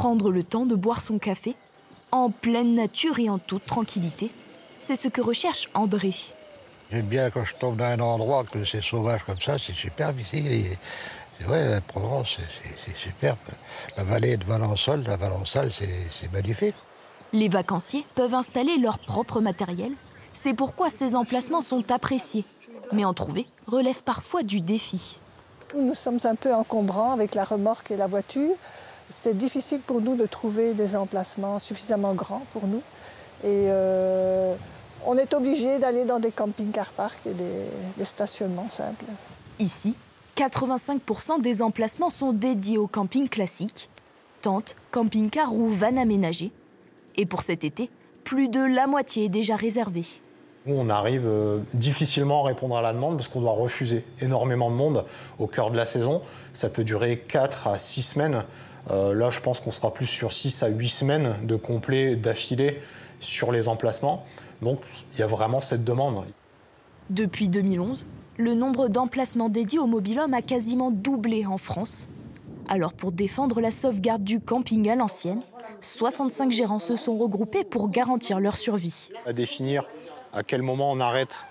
Prendre le temps de boire son café, en pleine nature et en toute tranquillité, c'est ce que recherche André. J'aime bien quand je tombe dans un endroit que c'est sauvage comme ça, c'est superbe ici. C'est vrai, la Provence, c'est superbe. La vallée de Valençol, la Valençal, c'est magnifique. Les vacanciers peuvent installer leur propre matériel. C'est pourquoi ces emplacements sont appréciés. Mais en trouver relève parfois du défi. Nous sommes un peu encombrants avec la remorque et la voiture. C'est difficile pour nous de trouver des emplacements suffisamment grands pour nous. Et on est obligé d'aller dans des camping-car parks et des stationnements simples. Ici, 85% des emplacements sont dédiés au camping classique, tentes, camping-car ou van aménagés. Et pour cet été, plus de la moitié est déjà réservée. Nous, on arrive difficilement à répondre à la demande parce qu'on doit refuser énormément de monde au cœur de la saison. Ça peut durer 4 à 6 semaines. Là, je pense qu'on sera plus sur 6 à 8 semaines de complet, d'affilée sur les emplacements. Donc, il y a vraiment cette demande. Depuis 2011, le nombre d'emplacements dédiés au mobil-home a quasiment doublé en France. Alors, pour défendre la sauvegarde du camping à l'ancienne, 65 gérants se sont regroupés pour garantir leur survie. À définir à quel moment on arrête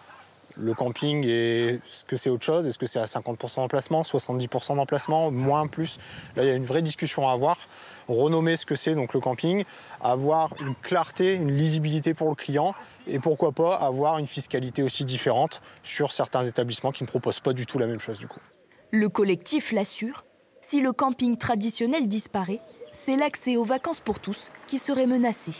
le camping et est-ce que c'est autre chose, est-ce que c'est à 50% d'emplacement, 70% d'emplacement, moins, plus. Là, il y a une vraie discussion à avoir. Renommer ce que c'est donc le camping, avoir une clarté, une lisibilité pour le client et pourquoi pas avoir une fiscalité aussi différente sur certains établissements qui ne proposent pas du tout la même chose du coup. Le collectif l'assure, si le camping traditionnel disparaît, c'est l'accès aux vacances pour tous qui serait menacé.